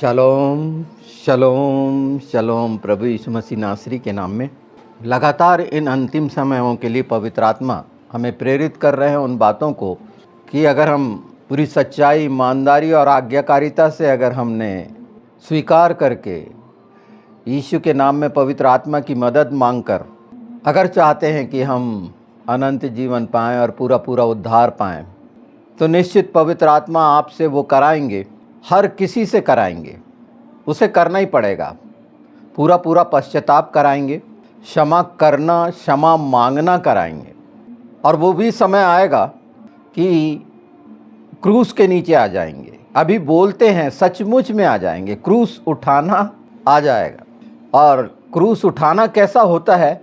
शलोम शलोम शलोम। प्रभु यीशु मसीह नासरी के नाम में लगातार इन अंतिम समयों के लिए पवित्र आत्मा हमें प्रेरित कर रहे हैं उन बातों को कि अगर हम पूरी सच्चाई, ईमानदारी और आज्ञाकारिता से अगर हमने स्वीकार करके यीशु के नाम में पवित्र आत्मा की मदद मांगकर अगर चाहते हैं कि हम अनंत जीवन पाएं और पूरा पूरा उद्धार पाएं, तो निश्चित पवित्र आत्मा आपसे वो कराएंगे, हर किसी से कराएंगे। उसे करना ही पड़ेगा। पूरा पूरा पश्चाताप कराएंगे, क्षमा करना, क्षमा मांगना कराएंगे। और वो भी समय आएगा कि क्रूस के नीचे आ जाएंगे। अभी बोलते हैं, सचमुच में आ जाएंगे। क्रूस उठाना आ जाएगा। और क्रूस उठाना कैसा होता है?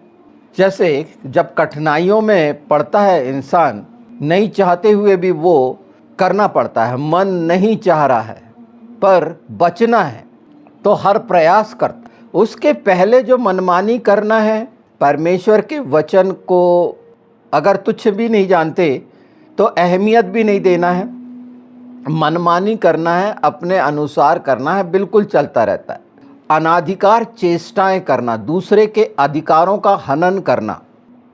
जैसे जब कठिनाइयों में पड़ता है इंसान, नहीं चाहते हुए भी वो करना पड़ता है। मन नहीं चाह रहा है पर बचना है तो हर प्रयास करता। उसके पहले जो मनमानी करना है, परमेश्वर के वचन को अगर तुच्छ भी नहीं जानते तो अहमियत भी नहीं देना है, मनमानी करना है, अपने अनुसार करना है, बिल्कुल चलता रहता है। अनाधिकार चेष्टाएं करना, दूसरे के अधिकारों का हनन करना।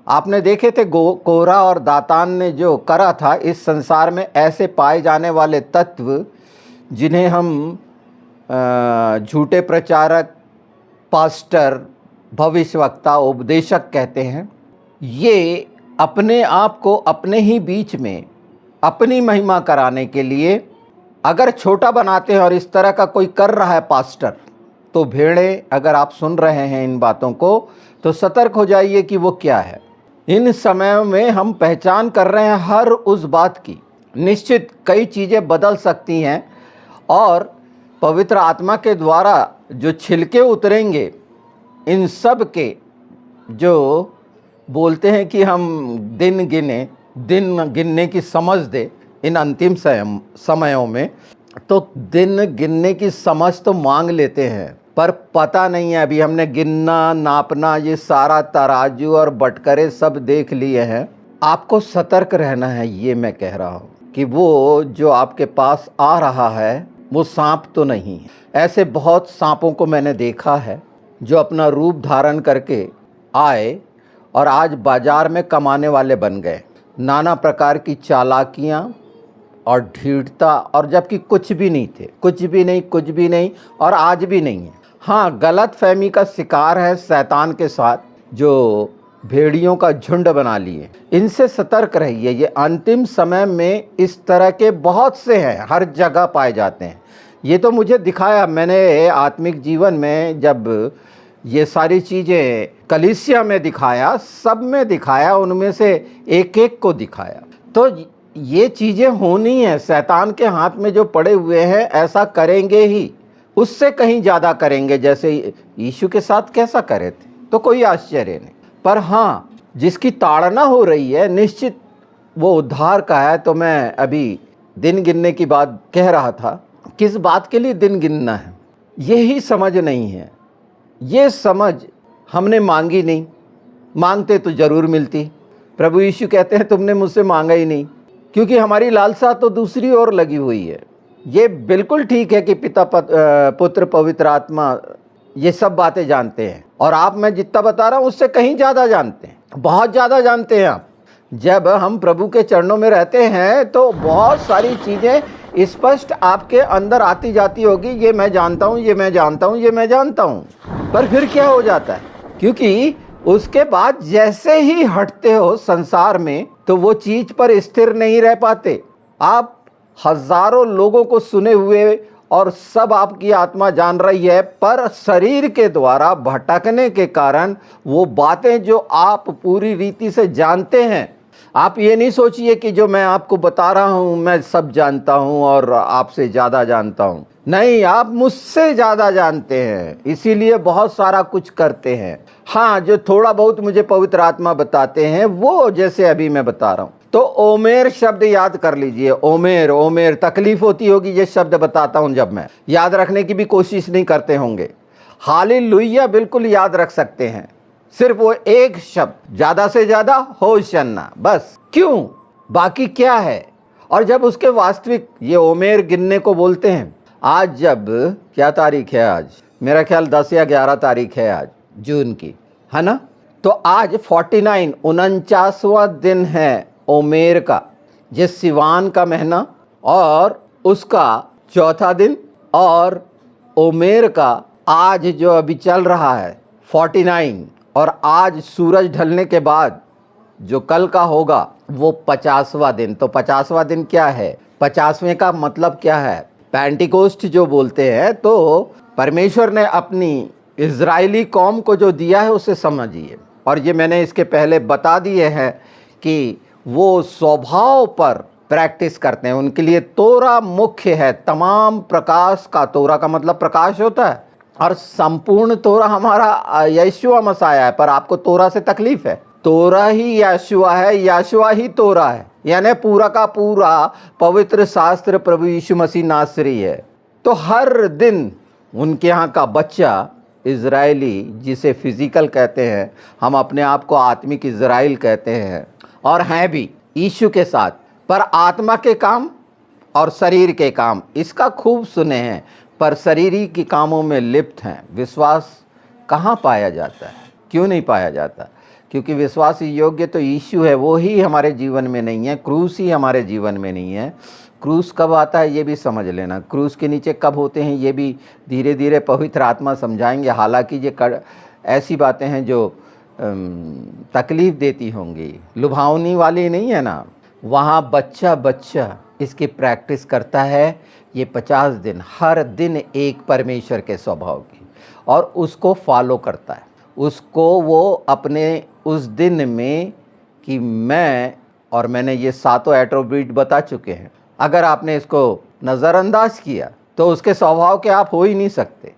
आपने देखे थे कोरा और दातान ने जो करा था। इस संसार में ऐसे पाए जाने वाले तत्व जिन्हें हम झूठे प्रचारक, पास्टर, भविष्यवक्ता, उपदेशक कहते हैं, ये अपने आप को अपने ही बीच में अपनी महिमा कराने के लिए अगर छोटा बनाते हैं और इस तरह का कोई कर रहा है पास्टर, तो भेड़े, अगर आप सुन रहे हैं इन बातों को तो सतर्क हो जाइए कि वो क्या है। इन समयों में हम पहचान कर रहे हैं हर उस बात की। निश्चित कई चीज़ें बदल सकती हैं और पवित्र आत्मा के द्वारा जो छिलके उतरेंगे, इन सब के जो बोलते हैं कि हम दिन गिनने की समझ दे इन अंतिम समयों में, तो दिन गिनने की समझ तो मांग लेते हैं पर पता नहीं है। अभी हमने गिनना, नापना, ये सारा तराजू और बटकरे सब देख लिए हैं। आपको सतर्क रहना है। ये मैं कह रहा हूँ कि वो जो आपके पास आ रहा है वो सांप तो नहीं है। ऐसे बहुत सांपों को मैंने देखा है जो अपना रूप धारण करके आए और आज बाजार में कमाने वाले बन गए। नाना प्रकार की चालाकियाँ और ढीठता, और जबकि कुछ भी नहीं थे, कुछ भी नहीं और आज भी नहीं है। हाँ, गलत फहमी का शिकार है शैतान के साथ, जो भेड़ियों का झुंड बना लिए। इनसे सतर्क रहिए। ये अंतिम समय में इस तरह के बहुत से हैं, हर जगह पाए जाते हैं। ये तो मुझे दिखाया मैंने आत्मिक जीवन में, जब ये सारी चीज़ें कलीसिया में दिखाया, सब में दिखाया, उनमें से एक एक को दिखाया। तो ये चीज़ें होनी है। शैतान के हाथ में जो पड़े हुए हैं ऐसा करेंगे ही, उससे कहीं ज़्यादा करेंगे। जैसे यीशु के साथ कैसा करे थे, तो कोई आश्चर्य नहीं। पर हाँ, जिसकी ताड़ना हो रही है, निश्चित वो उद्धार का है। तो मैं अभी दिन गिनने की बात कह रहा था। किस बात के लिए दिन गिनना है, यही समझ नहीं है। ये समझ हमने मांगी नहीं, मांगते तो ज़रूर मिलती। प्रभु यीशु कहते हैं तुमने मुझसे मांगा ही नहीं, क्योंकि हमारी लालसा तो दूसरी ओर लगी हुई है। ये बिल्कुल ठीक है कि पिता, पुत्र, पवित्र आत्मा ये सब बातें जानते हैं, और आप, मैं जितना बता रहा हूँ उससे कहीं ज़्यादा जानते हैं, बहुत ज़्यादा जानते हैं आप। जब हम प्रभु के चरणों में रहते हैं तो बहुत सारी चीज़ें स्पष्ट आपके अंदर आती जाती होगी। ये मैं जानता हूँ, ये मैं जानता हूँ, ये मैं जानता हूँ। पर फिर क्या हो जाता है, क्योंकि उसके बाद जैसे ही हटते हो संसार में तो वो चीज़ पर स्थिर नहीं रह पाते। आप हजारों लोगों को सुने हुए और सब आपकी आत्मा जान रही है, पर शरीर के द्वारा भटकने के कारण वो बातें जो आप पूरी रीति से जानते हैं, आप ये नहीं सोचिए कि जो मैं आपको बता रहा हूँ मैं सब जानता हूँ और आपसे ज़्यादा जानता हूँ। नहीं, आप मुझसे ज़्यादा जानते हैं, इसीलिए बहुत सारा कुछ करते हैं। हाँ, जो थोड़ा बहुत मुझे पवित्र आत्मा बताते हैं, वो जैसे अभी मैं बता रहा हूँ। तो ओमेर शब्द याद कर लीजिए। ओमेर तकलीफ होती होगी ये शब्द बताता हूँ जब मैं, याद रखने की भी कोशिश नहीं करते होंगे। हालेलुया बिल्कुल याद रख सकते हैं, सिर्फ वो एक शब्द, ज़्यादा से ज़्यादा होशन्ना, बस। क्यों, बाकी क्या है? और जब उसके वास्तविक, ये ओमेर गिनने को बोलते हैं, आज जब क्या तारीख है, आज मेरा ख्याल 10 या 11 तारीख है आज जून की, है ना। तो आज 49 49वां दिन है ओमेर का, जिस सिवान का महीना, और उसका चौथा दिन, और ओमेर का आज जो अभी चल रहा है 49, और आज सूरज ढलने के बाद जो कल का होगा वो 50वां दिन। तो 50वां दिन क्या है, 50वें का मतलब क्या है, पेंटिकोस्ट जो बोलते हैं। तो परमेश्वर ने अपनी इज़राइली कौम को जो दिया है उसे समझिए। और ये मैंने इसके पहले बता दिए हैं कि वो स्वभाव पर प्रैक्टिस करते हैं, उनके लिए तोरा मुख्य है। तमाम प्रकाश का, तोरा का मतलब प्रकाश होता है, और संपूर्ण तोरा हमारा यीशुआ मसाया है। पर आपको तोरा से तकलीफ है, तोरा ही यीशुआ है, यीशुआ ही तोरा है, यानी पूरा का पूरा पवित्र शास्त्र प्रभु यीशु मसीह नासरी है। तो हर दिन उनके यहाँ का बच्चा इज़राइली, जिसे फिजिकल कहते हैं, हम अपने आप को आत्मिक इज़राइल कहते हैं, और हैं भी यीशु के साथ, पर आत्मा के काम और शरीर के काम इसका खूब सुने हैं, पर शरीरी के कामों में लिप्त हैं। विश्वास कहाँ पाया जाता है, क्यों नहीं पाया जाता? क्योंकि विश्वास योग्य तो यीशु है, वो ही हमारे जीवन में नहीं है, क्रूस ही हमारे जीवन में नहीं है। क्रूस कब आता है ये भी समझ लेना, क्रूस के नीचे कब होते हैं ये भी धीरे धीरे पवित्र आत्मा समझाएंगे। हालांकि ये ऐसी बातें हैं जो तकलीफ़ देती होंगी, लुभावनी वाली नहीं है ना। वहाँ बच्चा बच्चा इसकी प्रैक्टिस करता है, ये 50 दिन, हर दिन एक परमेश्वर के स्वभाव की, और उसको फॉलो करता है। उसको वो अपने उस दिन में कि मैंने ये 7 एट्रिब्यूट बता चुके हैं। अगर आपने इसको नज़रअंदाज किया तो उसके स्वभाव के आप हो ही नहीं सकते,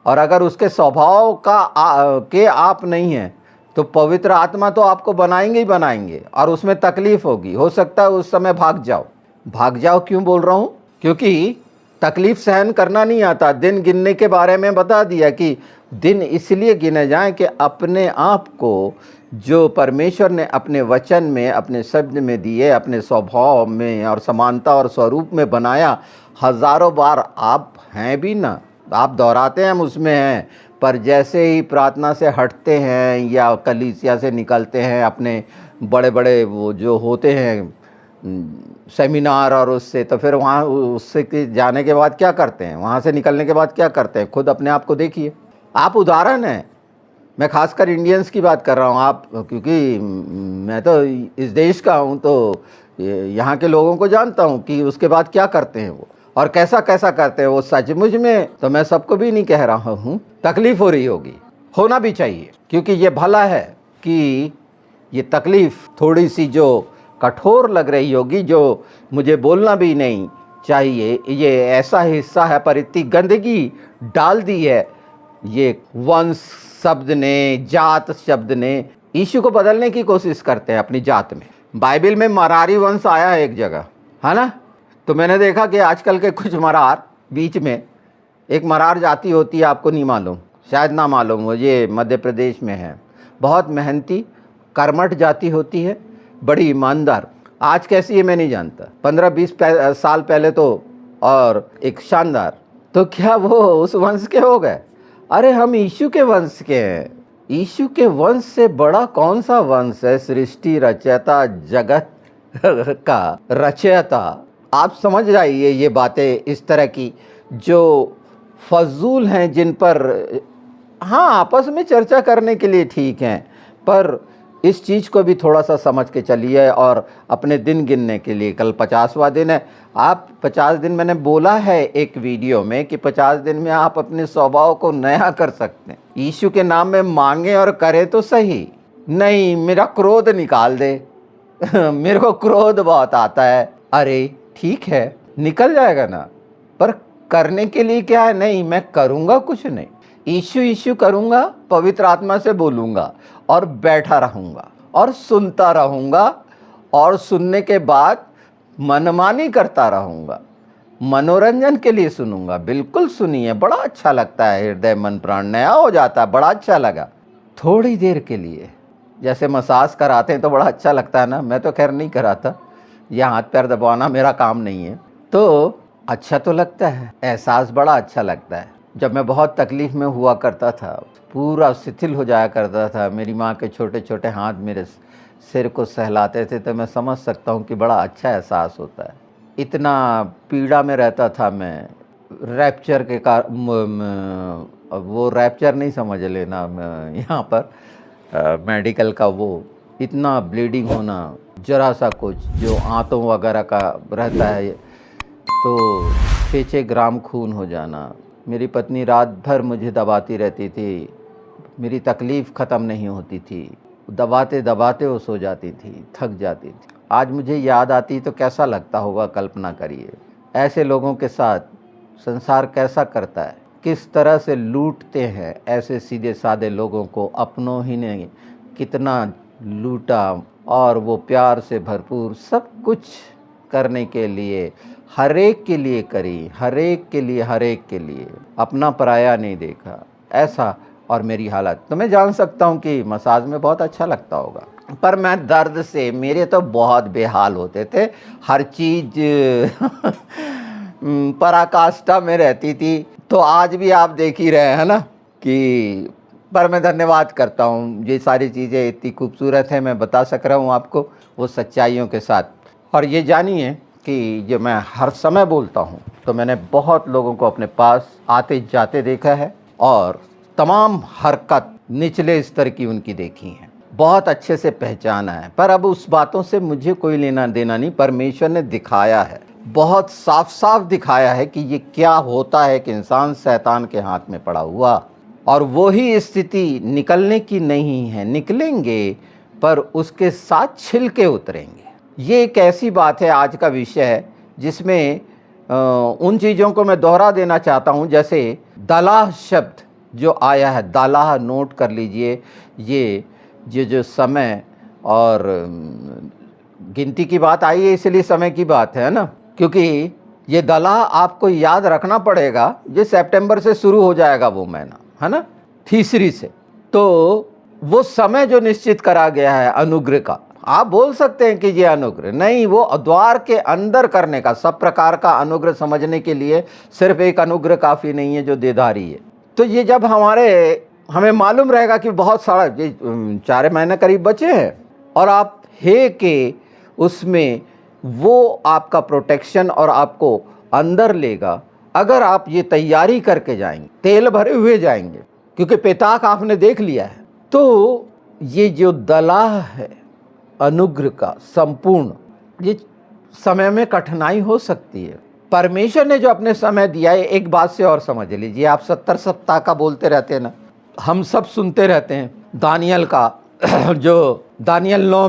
और अगर उसके स्वभाव के आप नहीं हैं तो पवित्र आत्मा तो आपको बनाएंगे ही बनाएंगे, और उसमें तकलीफ़ होगी। हो सकता है उस समय भाग जाओ। क्यों बोल रहा हूँ? क्योंकि तकलीफ़ सहन करना नहीं आता। दिन गिनने के बारे में बता दिया कि दिन इसलिए गिने जाएं कि अपने आप को जो परमेश्वर ने अपने वचन में, अपने शब्द में दिए, अपने स्वभाव में और समानता और स्वरूप में बनाया, हज़ारों बार आप हैं भी ना, आप दोहराते हैं हम उसमें हैं, पर जैसे ही प्रार्थना से हटते हैं या कलीसिया से निकलते हैं, अपने बड़े बड़े वो जो होते हैं सेमिनार और उससे, तो फिर वहाँ उससे जाने के बाद क्या करते हैं, वहाँ से निकलने के बाद क्या करते हैं? खुद अपने आप को देखिए। आप उदाहरण हैं, मैं खासकर इंडियंस की बात कर रहा हूँ। आप, क्योंकि मैं तो इस देश का हूँ, तो यहाँ के लोगों को जानता हूँ कि उसके बाद क्या करते हैं वो, और कैसा कैसा करते हैं वो। सचमुच में तो मैं सबको भी नहीं कह रहा हूँ, तकलीफ़ हो रही होगी, होना भी चाहिए, क्योंकि ये भला है कि ये तकलीफ़ थोड़ी सी जो कठोर लग रही होगी, जो मुझे बोलना भी नहीं चाहिए, ये ऐसा हिस्सा है, पर इतनी गंदगी डाल दी है ये वंश शब्द ने, जात शब्द ने। यीशु को बदलने की कोशिश करते हैं अपनी जात में। बाइबल में मरारी वंश आया है एक जगह, है ना। तो मैंने देखा कि आजकल के कुछ मरार, बीच में एक मरार जाति होती है, आपको नहीं मालूम, शायद ना मालूम हो, ये मध्य प्रदेश में है। बहुत मेहनती कर्मठ जाति होती है, बड़ी ईमानदार। आज कैसी है मैं नहीं जानता, 15-20 साल पहले तो, और एक शानदार। तो क्या वो उस वंश के हो गए? अरे हम यीशु के वंश के हैं। यीशु के वंश से बड़ा कौन सा वंश है? सृष्टि रचयिता, जगत का रचयिता। आप समझ जाइए ये बातें इस तरह की जो फजूल हैं, जिन पर हाँ आपस में चर्चा करने के लिए ठीक हैं, पर इस चीज़ को भी थोड़ा सा समझ के चलिए। और अपने दिन गिनने के लिए, कल 50वां दिन है। आप 50 दिन, मैंने बोला है एक वीडियो में कि 50 दिन में आप अपने स्वभाव को नया कर सकते हैं। यीशु के नाम में मांगे और करें तो सही। नहीं मेरा क्रोध निकाल दे मेरे को क्रोध बहुत आता है। अरे ठीक है, निकल जाएगा ना, पर करने के लिए क्या है? नहीं मैं करूँगा कुछ नहीं, यीशु यीशु करूँगा, पवित्र आत्मा से बोलूँगा और बैठा रहूँगा और सुनता रहूँगा, और सुनने के बाद मनमानी करता रहूँगा, मनोरंजन के लिए सुनूँगा। बिल्कुल सुनिए, बड़ा अच्छा लगता है, हृदय मन प्राण नया हो जाता है। बड़ा अच्छा लगा थोड़ी देर के लिए, जैसे मसाज कराते हैं तो बड़ा अच्छा लगता है ना। मैं तो खैर नहीं कराता, यह हाथ पैर दबाना मेरा काम नहीं है। तो अच्छा तो लगता है, एहसास बड़ा अच्छा लगता है। जब मैं बहुत तकलीफ़ में हुआ करता था, पूरा शिथिल हो जाया करता था, मेरी माँ के छोटे-छोटे हाथ मेरे सिर को सहलाते थे, तो मैं समझ सकता हूँ कि बड़ा अच्छा एहसास होता है। इतना पीड़ा में रहता था मैं, रैप्चर के अब वो रैप्चर नहीं समझ लेना यहाँ पर मेडिकल का, वो इतना ब्लीडिंग होना, ज़रा सा कुछ जो आंतों वगैरह का रहता है तो 6-6 ग्राम खून हो जाना। मेरी पत्नी रात भर मुझे दबाती रहती थी, मेरी तकलीफ़ ख़त्म नहीं होती थी। दबाते दबाते वो सो जाती थी, थक जाती थी। आज मुझे याद आती तो कैसा लगता होगा, कल्पना करिए। ऐसे लोगों के साथ संसार कैसा करता है, किस तरह से लूटते हैं ऐसे सीधे साधे लोगों को। अपनों ही ने कितना लूटा, और वो प्यार से भरपूर सब कुछ करने के लिए, हर एक के लिए करी, हर एक के लिए, हर एक के लिए, अपना पराया नहीं देखा। ऐसा और मेरी हालत तो मैं जान सकता हूँ कि मसाज में बहुत अच्छा लगता होगा, पर मैं दर्द से मेरे तो बहुत बेहाल होते थे। हर चीज़ पराकाष्ठा में रहती थी। तो आज भी आप देख ही रहे हैं ना कि, पर मैं धन्यवाद करता हूँ, ये सारी चीज़ें इतनी खूबसूरत हैं, मैं बता सक रहा हूँ आपको वो सच्चाइयों के साथ। और ये जानिए कि जो मैं हर समय बोलता हूँ, तो मैंने बहुत लोगों को अपने पास आते जाते देखा है, और तमाम हरकत निचले स्तर की उनकी देखी हैं, बहुत अच्छे से पहचाना है। पर अब उस बातों से मुझे कोई लेना देना नहीं, परमेश्वर ने दिखाया है, बहुत साफ साफ दिखाया है कि ये क्या होता है कि इंसान शैतान के हाथ में पड़ा हुआ, और वही स्थिति निकलने की नहीं है। निकलेंगे पर उसके साथ छिलके उतरेंगे। ये एक ऐसी बात है, आज का विषय है, जिसमें उन चीज़ों को मैं दोहरा देना चाहता हूँ। जैसे दलाह शब्द जो आया है, दलाह नोट कर लीजिए। ये जो समय और गिनती की बात आई है, इसलिए समय की बात है ना, क्योंकि ये दलाह आपको याद रखना पड़ेगा। ये सितंबर से शुरू हो जाएगा वो महीना, है ना, तीसरी से। तो वो समय जो निश्चित करा गया है अनुग्रह का, आप बोल सकते हैं कि ये अनुग्रह नहीं, वो द्वार के अंदर करने का, सब प्रकार का अनुग्रह समझने के लिए सिर्फ एक अनुग्रह काफ़ी नहीं है जो देधारी है। तो ये जब हमें मालूम रहेगा कि बहुत सारा, ये 4 महीने करीब बचे हैं, और आप हे के उसमें वो आपका प्रोटेक्शन और आपको अंदर लेगा, अगर आप ये तैयारी करके जाएंगे, तेल भरे हुए जाएंगे, क्योंकि पेताक आपने देख लिया है। तो ये जो दलाह है अनुग्रह का संपूर्ण, ये समय में कठिनाई हो सकती है। परमेश्वर ने जो अपने समय दिया है, एक बात से और समझ लीजिए, आप 70 सप्ताह का बोलते रहते हैं ना, हम सब सुनते रहते हैं दानियल का जो दानियल 9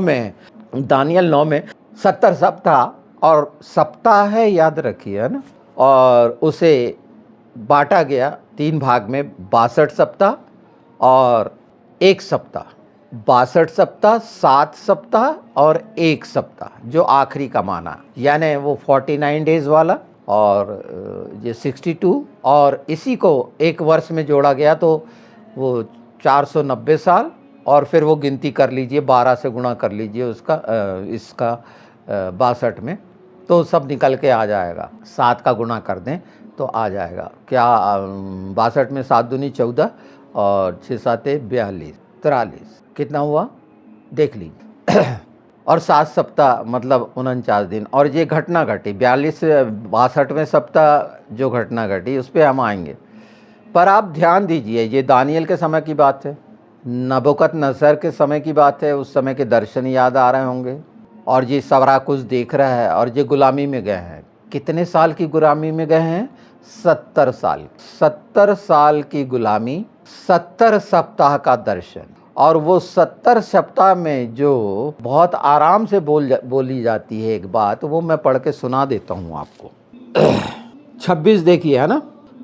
में 70 सप्ताह और सप्ताह है, याद रखिए, है ना, और उसे बांटा गया 3 भाग में, 62 सप्ताह और 1 सप्ताह। 62 सप्ताह, 7 सप्ताह और 1 सप्ताह, जो आखिरी का माना, यानी वो 49 डेज वाला, और ये 62, और इसी को एक वर्ष में जोड़ा गया तो वो 490 साल, और फिर वो गिनती कर लीजिए, 12 से गुणा कर लीजिए उसका, इसका 62 में, तो सब निकल के आ जाएगा। 7 का गुणा कर दें तो आ जाएगा क्या, 62 में 7 दूनी 14 और 6 साते 42, 43, कितना हुआ देख लीजिए। और 7 सप्ताह मतलब 49 दिन। और ये घटना घटी 42 से 62वें सप्ताह जो घटना घटी, उस पर हम आएंगे। पर आप ध्यान दीजिए, ये दानियल के समय की बात है, नबूकदनेस्सर के समय की बात है, उस समय के दर्शन याद आ रहे होंगे, और ये सारा कुछ देख रहा है, और ये गुलामी में गए हैं। कितने साल की गुलामी में गए हैं? 70 साल। 70 साल की गुलामी, 70 सप्ताह का दर्शन, और वो 70 सप्ताह में जो बहुत आराम से बोली जाती है एक बात, वो मैं पढ़ के सुना देता हूँ आपको। 26 देखिए, है ना,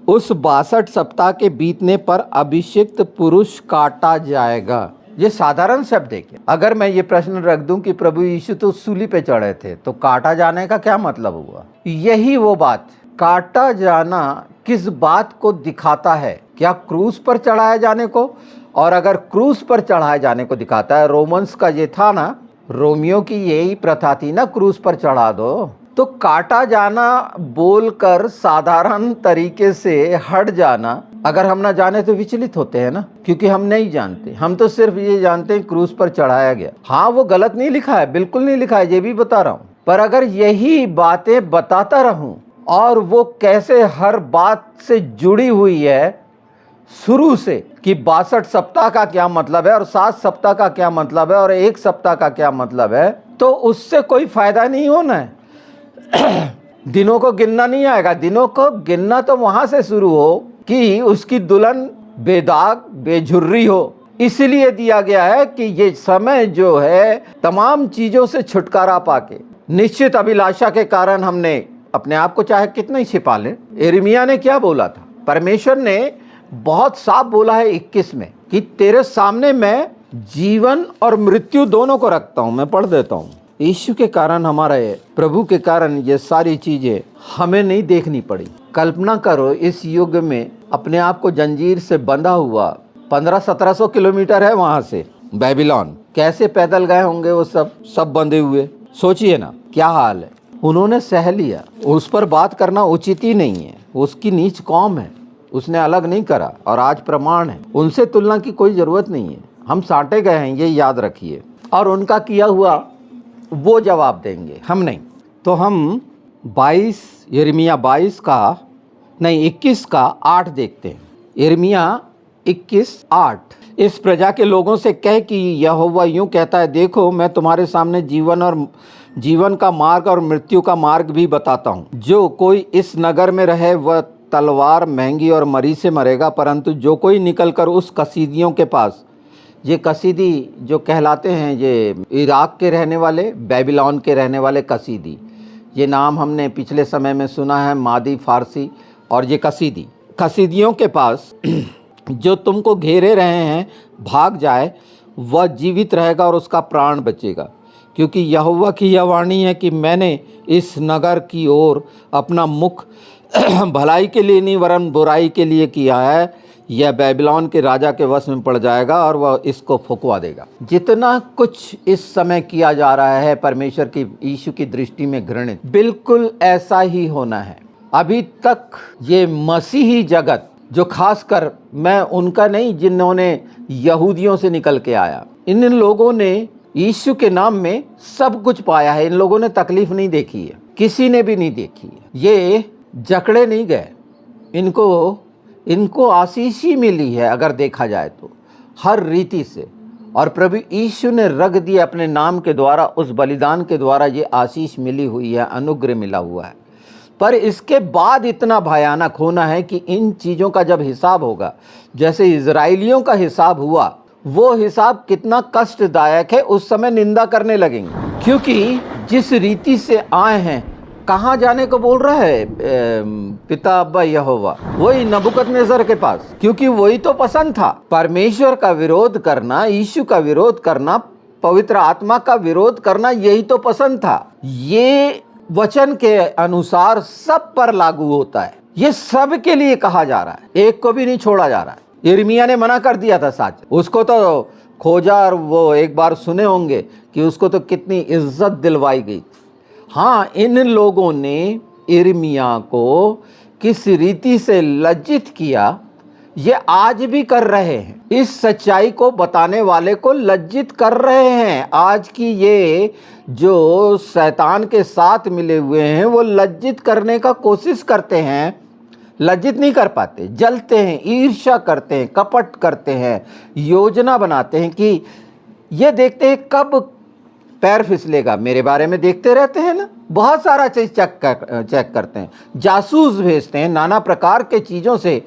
उस 62 सप्ताह के बीतने पर अभिषिक्त पुरुष काटा जाएगा। ये साधारण शब्द है क्या? अगर मैं ये प्रश्न रख दूं कि प्रभु यीशु तो सूली पे चढ़े थे, तो काटा जाने का क्या मतलब हुआ? यही वो बात, काटा जाना किस बात को दिखाता है? क्या क्रूस पर चढ़ाए जाने को? और अगर क्रूस पर चढ़ाए जाने को दिखाता है, रोमन्स का ये था ना, रोमियो की यही प्रथा थी ना, क्रूस पर चढ़ा दो। तो काटा जाना बोलकर साधारण तरीके से हट जाना, अगर हम ना जाने तो विचलित होते हैं ना, क्योंकि हम नहीं जानते। हम तो सिर्फ ये जानते हैं क्रूस पर चढ़ाया गया। हाँ, वो गलत नहीं लिखा है, बिल्कुल नहीं लिखा है, ये भी बता रहा हूँ। पर अगर यही बातें बताता रहूं और वो कैसे हर बात से जुड़ी हुई है शुरू से, कि 62 सप्ताह का क्या मतलब है और 7 सप्ताह का क्या मतलब है और 1 सप्ताह का क्या मतलब है, तो उससे कोई फायदा नहीं होना है। दिनों को गिनना नहीं आएगा। दिनों को गिनना तो वहां से शुरू हो कि उसकी दुल्हन बेदाग बेझुर्री हो। इसलिए दिया गया है कि ये समय जो है तमाम चीजों से छुटकारा पाके, निश्चित अभिलाषा के कारण हमने अपने आप को चाहे कितना ही छिपा ले। यिर्मयाह ने क्या बोला था? परमेश्वर ने बहुत साफ बोला है 21 में कि तेरे सामने मैं जीवन और मृत्यु दोनों को रखता हूं। मैं पढ़ देता हूं। यीशु के कारण, हमारे प्रभु के कारण ये सारी चीजें हमें नहीं देखनी पड़ी। कल्पना करो, इस युग में अपने आप को जंजीर से बंधा हुआ 1500-1700 किलोमीटर है वहां से बेबीलोन, कैसे पैदल गए होंगे वो सब बंधे हुए। सोचिए ना क्या हाल है। उन्होंने सह लिया। उस पर बात करना उचित ही नहीं है। उसकी नीच कौम है, उसने अलग नहीं करा और आज प्रमाण है। उनसे तुलना की कोई जरूरत नहीं है। हम साटे गए हैं, ये याद रखिए, और उनका किया हुआ वो जवाब देंगे, हम नहीं। तो हम 22 21 का 8 देखते हैं। यिर्मयाह 21:8, इस प्रजा के लोगों से कह कि यहोवा यूं कहता है, देखो मैं तुम्हारे सामने जीवन का मार्ग और मृत्यु का मार्ग भी बताता हूँ। जो कोई इस नगर में रहे वह तलवार, महंगी और मरी से मरेगा, परंतु जो कोई निकलकर उस कसीदियों के पास, ये कसीदी जो कहलाते हैं, ये इराक के रहने वाले, बेबीलोन के रहने वाले कसीदी, ये नाम हमने पिछले समय में सुना है, मादी, फारसी और ये कसीदियों के पास जो तुमको घेरे रहे हैं भाग जाए, वह जीवित रहेगा और उसका प्राण बचेगा। क्योंकि यहोवा की यह वाणी है कि मैंने इस नगर की ओर अपना मुख भलाई के लिए नहीं वरन बुराई के लिए किया है। यह बेबीलोन के राजा के वश में पड़ जाएगा और वह इसको फुकवा देगा। जितना कुछ इस समय किया जा रहा है परमेश्वर की, यीशु की दृष्टि में घृणित, बिल्कुल ऐसा ही होना है। अभी तक ये मसीही जगत, जो खासकर मैं उनका नहीं जिन्होंने यहूदियों से निकल के आया, इन लोगों ने यीशु के नाम में सब कुछ पाया है। इन लोगों ने तकलीफ नहीं देखी है, किसी ने भी नहीं देखी है। ये जकड़े नहीं गए, इनको आशीष ही मिली है अगर देखा जाए तो हर रीति से। और प्रभु यीशु ने रख दिया अपने नाम के द्वारा, उस बलिदान के द्वारा ये आशीष मिली हुई है, अनुग्रह मिला हुआ है। पर इसके बाद इतना भयानक होना है कि इन चीज़ों का जब हिसाब होगा, जैसे इजराइलियों का हिसाब हुआ, वो हिसाब कितना कष्टदायक है, उस समय निंदा करने लगेंगे। क्योंकि जिस रीति से आए हैं, कहाँ जाने को बोल रहा है पिता अब्बा यहोवा? वही नबूकदनेस्सर के पास, क्योंकि वही तो पसंद था। परमेश्वर का विरोध करना, यीशु का विरोध करना, पवित्र आत्मा का विरोध करना, यही तो पसंद था। ये वचन के अनुसार सब पर लागू होता है। ये सब के लिए कहा जा रहा है, एक को भी नहीं छोड़ा जा रहा है। यिर्मयाह ने मना कर दिया था सच, उसको तो खोजा और वो एक बार सुने होंगे कि उसको तो कितनी इज्जत दिलवाई गई। हाँ, इन लोगों ने यिर्मयाह को किस रीति से लज्जित किया, ये आज भी कर रहे हैं। इस सच्चाई को बताने वाले को लज्जित कर रहे हैं। आज की ये जो शैतान के साथ मिले हुए हैं, वो लज्जित करने का कोशिश करते हैं, लज्जित नहीं कर पाते, जलते हैं, ईर्ष्या करते हैं, कपट करते हैं, योजना बनाते हैं कि ये देखते हैं कब पैर फिसलेगा। मेरे बारे में देखते रहते हैं ना, बहुत सारा चीज चेक करते हैं, जासूस भेजते हैं, नाना प्रकार के चीज़ों से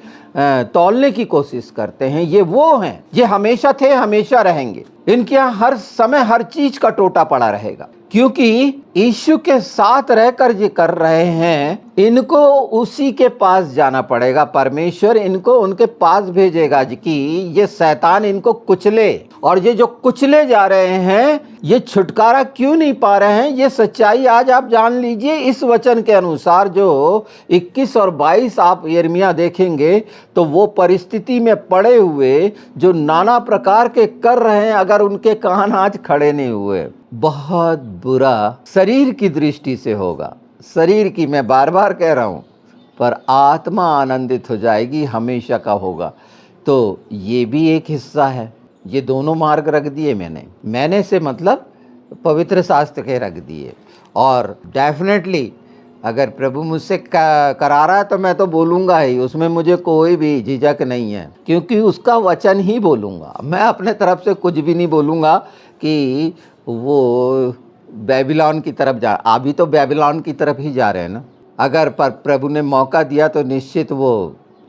तौलने की कोशिश करते हैं। ये वो हैं, ये हमेशा थे, हमेशा रहेंगे। इनके यहाँ हर समय हर चीज का टोटा पड़ा रहेगा, क्योंकि यीशु के साथ रहकर ये कर रहे हैं। इनको उसी के पास जाना पड़ेगा। परमेश्वर इनको उनके पास भेजेगा कि ये शैतान इनको कुचले। और ये जो कुचले जा रहे हैं, ये छुटकारा क्यों नहीं पा रहे हैं, ये सच्चाई आज आप जान लीजिए। इस वचन के अनुसार जो 21 और 22 आप यिर्मयाह देखेंगे, तो वो परिस्थिति में पड़े हुए जो नाना प्रकार के कर रहे हैं, अगर उनके कान आज खड़े नहीं हुए, बहुत बुरा शरीर की दृष्टि से होगा। शरीर की मैं बार बार कह रहा हूँ, पर आत्मा आनंदित हो जाएगी, हमेशा का होगा। तो ये भी एक हिस्सा है। ये दोनों मार्ग रख दिए मैंने से मतलब पवित्र शास्त्र के रख दिए। और डेफिनेटली अगर प्रभु मुझसे करा रहा है तो मैं तो बोलूँगा ही, उसमें मुझे कोई भी झिझक नहीं है, क्योंकि उसका वचन ही बोलूँगा। मैं अपने तरफ से कुछ भी नहीं बोलूँगा कि वो बेबीलोन की तरफ जा, अभी तो बेबीलोन की तरफ ही जा रहे हैं ना। अगर पर प्रभु ने मौका दिया तो निश्चित वो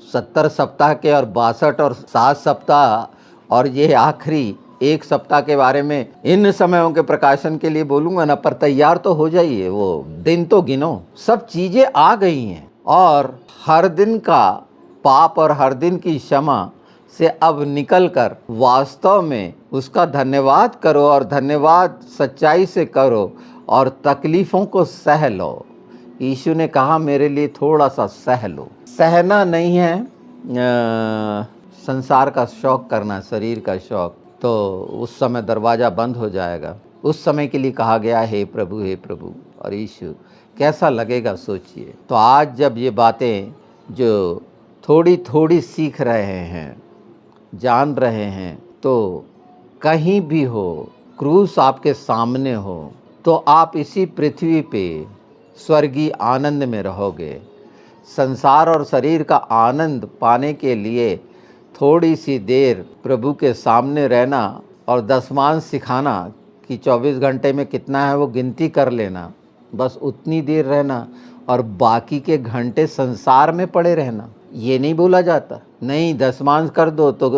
70 सप्ताह के और 62 और 7 सप्ताह और ये आखिरी 1 सप्ताह के बारे में इन समयों के प्रकाशन के लिए बोलूँगा ना। पर तैयार तो हो जाइए, वो दिन तो गिनो, सब चीज़ें आ गई हैं। और हर दिन का पाप और हर दिन की क्षमा से अब निकलकर वास्तव में उसका धन्यवाद करो, और धन्यवाद सच्चाई से करो, और तकलीफ़ों को सह लो। यीशु ने कहा मेरे लिए थोड़ा सा सह लो। सहना नहीं है संसार का शौक़ करना, शरीर का शौक़, तो उस समय दरवाज़ा बंद हो जाएगा। उस समय के लिए कहा गया हे प्रभु और यीशु, कैसा लगेगा सोचिए। तो आज जब ये बातें जो थोड़ी थोड़ी सीख रहे हैं, जान रहे हैं, तो कहीं भी हो, क्रूस आपके सामने हो, तो आप इसी पृथ्वी पे स्वर्गीय आनंद में रहोगे। संसार और शरीर का आनंद पाने के लिए थोड़ी सी देर प्रभु के सामने रहना और दशमांश सिखाना कि 24 घंटे में कितना है वो गिनती कर लेना, बस उतनी देर रहना, और बाकी के घंटे संसार में पड़े रहना। ये नहीं बोला जाता नहीं दशमांश कर दो तो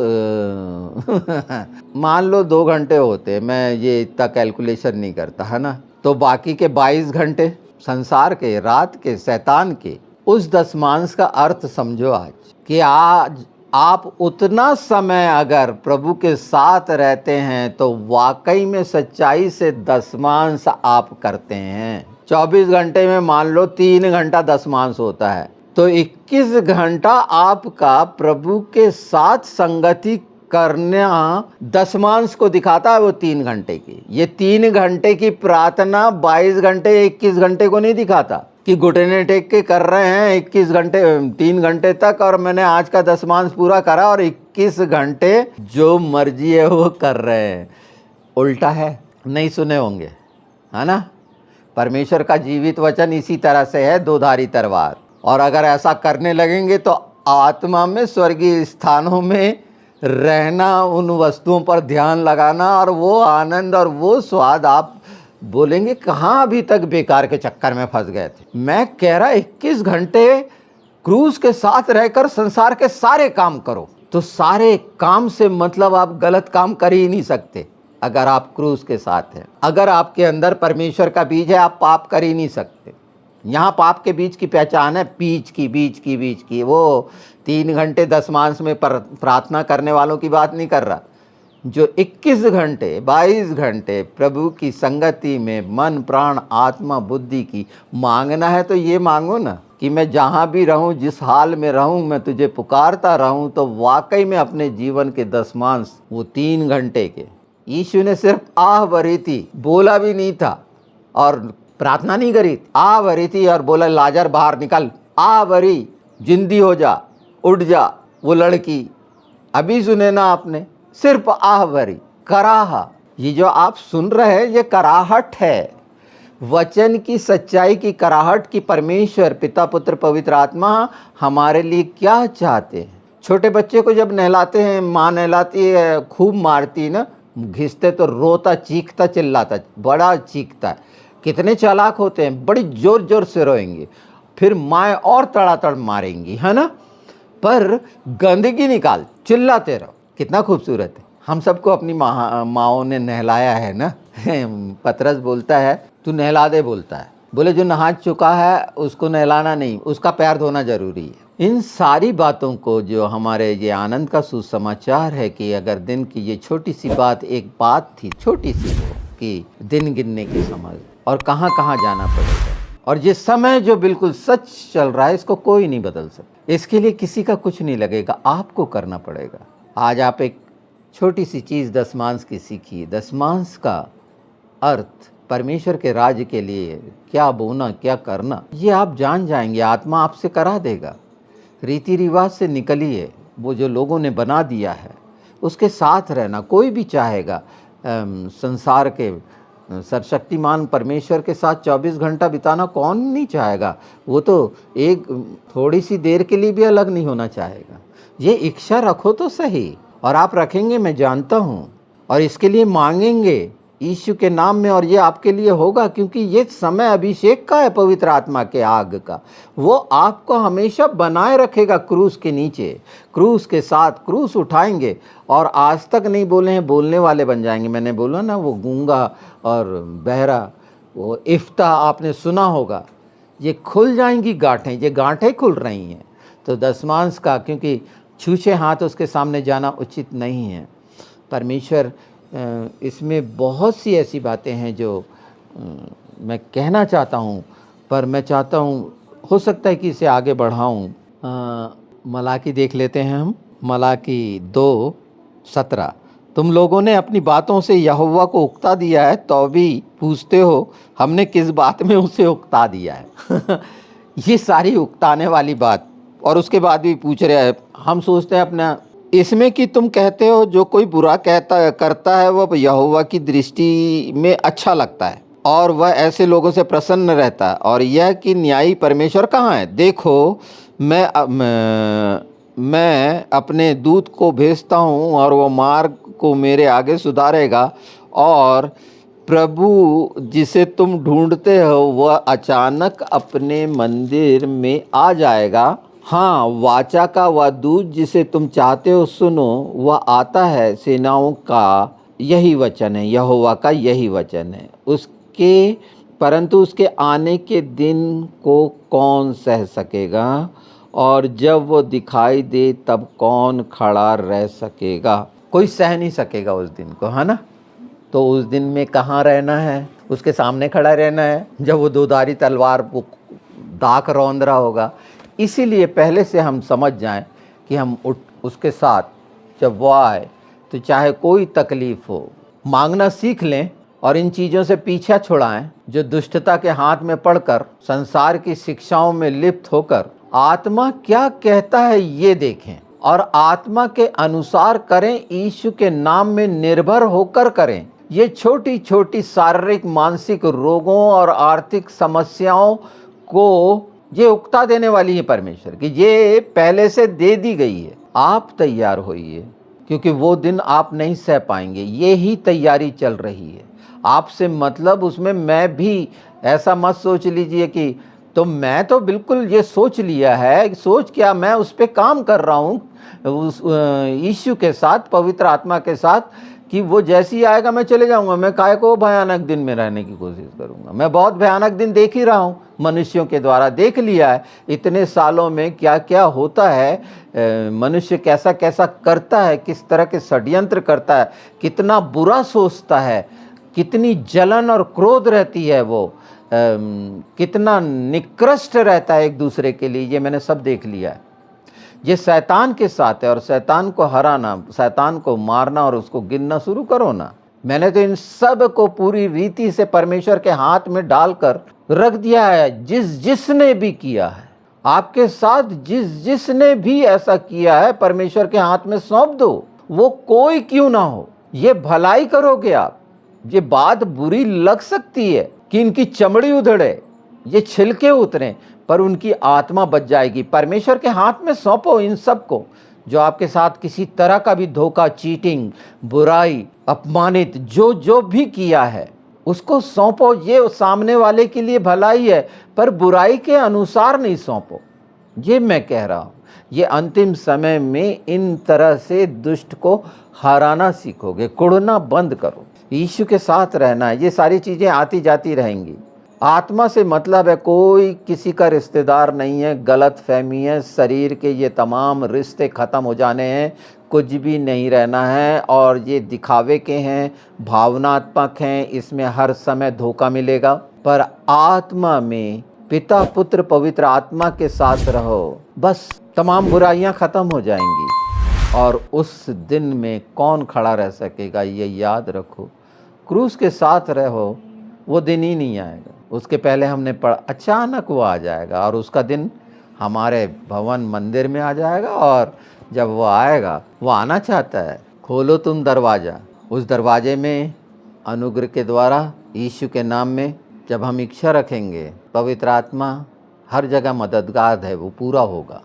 मान लो 2 घंटे होते, मैं ये इतना कैलकुलेशन नहीं करता है ना, तो बाकी के 22 घंटे संसार के, रात के, शैतान के। उस दशमांश का अर्थ समझो आज कि आज आप उतना समय अगर प्रभु के साथ रहते हैं तो वाकई में सच्चाई से दशमांश आप करते हैं। 24 घंटे में मान लो 3 घंटा दशमांश होता है, तो 21 घंटा आपका प्रभु के साथ संगति करना दशमांश को दिखाता है। वो 3 घंटे की, ये 3 घंटे की प्रार्थना 22 घंटे 21 घंटे को नहीं दिखाता कि घुटने टेक के कर रहे हैं 21 घंटे 3 घंटे तक, और मैंने आज का दशमांश पूरा करा और 21 घंटे जो मर्जी है वो कर रहे हैं। उल्टा है, नहीं सुने होंगे है ना। परमेश्वर का जीवित वचन इसी तरह से है, 2धारी तलवार। और अगर ऐसा करने लगेंगे तो आत्मा में स्वर्गीय स्थानों में रहना, उन वस्तुओं पर ध्यान लगाना, और वो आनंद और वो स्वाद आप बोलेंगे कहाँ अभी तक बेकार के चक्कर में फंस गए थे। मैं कह रहा 21 घंटे क्रूस के साथ रहकर संसार के सारे काम करो। तो सारे काम से मतलब आप गलत काम कर ही नहीं सकते अगर आप क्रूस के साथ हैं। अगर आपके अंदर परमेश्वर का बीज है, आप पाप कर ही नहीं सकते। यहाँ पाप के बीज की पहचान है, बीज की वो 3 घंटे दशमांश में प्रार्थना करने वालों की बात नहीं कर रहा। जो 21 घंटे 22 घंटे प्रभु की संगति में मन प्राण आत्मा बुद्धि की मांगना है, तो ये मांगो ना कि मैं जहाँ भी रहूँ, जिस हाल में रहूँ, मैं तुझे पुकारता रहूँ। तो वाकई में अपने जीवन के दशमांश वो 3 घंटे के, यीशु ने सिर्फ आह भरी थी, बोला भी नहीं था और प्रार्थना नहीं करी, आह भरी थी और बोला लाजर बाहर निकल, आह भरी, जिंदी हो जा, उठ जा। वो लड़की अभी सुने ना आपने, सिर्फ आह भरी, कराहा। ये जो आप सुन रहे हैं ये कराहट है, वचन की सच्चाई की कराहट की। परमेश्वर पिता पुत्र पवित्र आत्मा हमारे लिए क्या चाहते हैं। छोटे बच्चे को जब नहलाते हैं, माँ नहलाती है, खूब मारती ना, घिसते तो रोता, चीखता, चिल्लाता, बड़ा चीखता है। कितने चालाक होते हैं, बड़ी जोर जोर से रोएंगे, फिर माँ और तड़ातड़ मारेंगी, है ना। पर गंदगी निकाल, चिल्लाते रहो। कितना खूबसूरत है। हम सबको अपनी माँओं ने नहलाया है ना। पतरस बोलता है तू नहला दे, बोलता है, बोले जो नहा चुका है उसको नहलाना नहीं, उसका पैर धोना जरूरी है। इन सारी बातों को जो हमारे ये आनंद का सुसमाचार है कि अगर दिन की ये छोटी सी बात, एक बात थी छोटी सी कि दिन गिनने की समझ और कहाँ कहाँ जाना पड़ेगा, और ये समय जो बिल्कुल सच चल रहा है इसको कोई नहीं बदल सकता। इसके लिए किसी का कुछ नहीं लगेगा, आपको करना पड़ेगा। आज आप एक छोटी सी चीज़ दशमांश की सीखिए। दशमांश का अर्थ परमेश्वर के राज्य के लिए क्या बोना क्या करना, ये आप जान जाएंगे, आत्मा आपसे करा देगा। रीति रिवाज से निकलिए, वो जो लोगों ने बना दिया है उसके साथ रहना। कोई भी चाहेगा संसार के सर्वशक्तिमान परमेश्वर के साथ 24 घंटा बिताना, कौन नहीं चाहेगा। वो तो एक थोड़ी सी देर के लिए भी अलग नहीं होना चाहेगा। ये इच्छा रखो तो सही, और आप रखेंगे, मैं जानता हूँ, और इसके लिए मांगेंगे यीशु के नाम में, और ये आपके लिए होगा, क्योंकि ये समय अभिषेक का है, पवित्र आत्मा के आग का। वो आपको हमेशा बनाए रखेगा क्रूस के नीचे, क्रूस के साथ क्रूस उठाएंगे, और आज तक नहीं बोले हैं बोलने वाले बन जाएंगे। मैंने बोला ना, वो गूंगा और बहरा, वो इफ्ता आपने सुना होगा, ये खुल जाएंगी गांठें, ये गांठें खुल रही हैं। तो दशमांश का, क्योंकि छूछे हाथ उसके सामने जाना उचित नहीं है। परमेश्वर इसमें बहुत सी ऐसी बातें हैं जो मैं कहना चाहता हूँ, पर मैं चाहता हूँ हो सकता है कि इसे आगे बढ़ाऊँ। मलाकी देख लेते हैं हम, मलाकी 2:17। तुम लोगों ने अपनी बातों से यहोवा को उकता दिया है, तो भी पूछते हो हमने किस बात में उसे उकता दिया है। ये सारी उकताने वाली बात, और उसके बाद भी पूछ रहे हैं। हम सोचते हैं अपना इसमें कि तुम कहते हो जो कोई बुरा करता है वह यहोवा की दृष्टि में अच्छा लगता है, और वह ऐसे लोगों से प्रसन्न रहता है, और यह कि न्यायी परमेश्वर कहाँ है। देखो मैं अपने दूत को भेजता हूँ, और वह मार्ग को मेरे आगे सुधारेगा, और प्रभु जिसे तुम ढूंढते हो वह अचानक अपने मंदिर में आ जाएगा। हाँ, वाचा का वह दूत जिसे तुम चाहते हो सुनो, वह आता है। सेनाओं का यही वचन है, यहोवा का यही वचन है। परंतु उसके आने के दिन को कौन सह सकेगा, और जब वो दिखाई दे तब कौन खड़ा रह सकेगा। कोई सह नहीं सकेगा उस दिन को, है ना। तो उस दिन में कहाँ रहना है, उसके सामने खड़ा रहना है, जब वो दोधारी तलवार दाख रौंद रहा होगा। इसीलिए पहले से हम समझ जाएं कि हम उसके साथ जब वो आए, तो चाहे कोई तकलीफ़ हो, मांगना सीख लें, और इन चीज़ों से पीछा छुड़ाएं जो दुष्टता के हाथ में पड़कर, संसार की शिक्षाओं में लिप्त होकर आत्मा क्या कहता है ये देखें, और आत्मा के अनुसार करें, यीशु के नाम में निर्भर होकर करें। ये छोटी छोटी शारीरिक मानसिक रोगों और आर्थिक समस्याओं को ये उकता देने वाली है परमेश्वर की, ये पहले से दे दी गई है। आप तैयार होइए, क्योंकि वो दिन आप नहीं सह पाएंगे। ये ही तैयारी चल रही है आपसे, मतलब उसमें मैं भी ऐसा मत सोच लीजिए कि तो मैं तो बिल्कुल ये सोच लिया है। सोच क्या, मैं उस पर काम कर रहा हूँ उस यीशु के साथ, पवित्र आत्मा के साथ, कि वो जैसी आएगा मैं चले जाऊंगा। मैं काहे को भयानक दिन में रहने की कोशिश करूंगा। मैं बहुत भयानक दिन देख ही रहा हूँ, मनुष्यों के द्वारा देख लिया है इतने सालों में, क्या क्या होता है, मनुष्य कैसा कैसा करता है, किस तरह के षड्यंत्र करता है, कितना बुरा सोचता है, कितनी जलन और क्रोध रहती है, वो कितना निकृष्ट रहता है एक दूसरे के लिए। ये मैंने सब देख लिया है। ये शैतान के साथ है, और शैतान को हराना, शैतान को मारना और उसको गिनना शुरू करो ना। मैंने तो इन सब को पूरी रीति से परमेश्वर के हाथ में डालकर रख दिया है। जिसने भी किया है आपके साथ, जिसने भी ऐसा किया है, परमेश्वर के हाथ में सौंप दो, वो कोई क्यों ना हो। ये भलाई करोगे आप। ये बात बुरी लग सकती है कि इनकी चमड़ी उधड़े, ये छिलके उतरे, पर उनकी आत्मा बच जाएगी। परमेश्वर के हाथ में सौंपो इन सब को, जो आपके साथ किसी तरह का भी धोखा, चीटिंग, बुराई, अपमानित जो भी किया है, उसको सौंपो। ये सामने वाले के लिए भलाई है, पर बुराई के अनुसार नहीं सौंपो। ये मैं कह रहा हूँ। ये अंतिम समय में इन तरह से दुष्ट को हराना सीखोगे। कुड़ना बंद करो, यीशु के साथ रहना है। ये सारी चीज़ें आती जाती रहेंगी। आत्मा से मतलब है कोई किसी का रिश्तेदार नहीं है, गलत फहमी है, शरीर के ये तमाम रिश्ते ख़त्म हो जाने हैं, कुछ भी नहीं रहना है, और ये दिखावे के हैं, भावनात्मक हैं, इसमें हर समय धोखा मिलेगा। पर आत्मा में पिता पुत्र पवित्र आत्मा के साथ रहो, बस तमाम बुराइयां ख़त्म हो जाएंगी। और उस दिन में कौन खड़ा रह सकेगा, ये याद रखो। क्रूस के साथ रहो, वो दिन ही नहीं आएगा। उसके पहले हमने पढ़ा, अचानक वो आ जाएगा और उसका दिन हमारे भवन मंदिर में आ जाएगा। और जब वो आएगा, वो आना चाहता है, खोलो तुम दरवाज़ा। उस दरवाजे में अनुग्रह के द्वारा, यीशु के नाम में जब हम इच्छा रखेंगे, पवित्र आत्मा हर जगह मददगार है, वो पूरा होगा।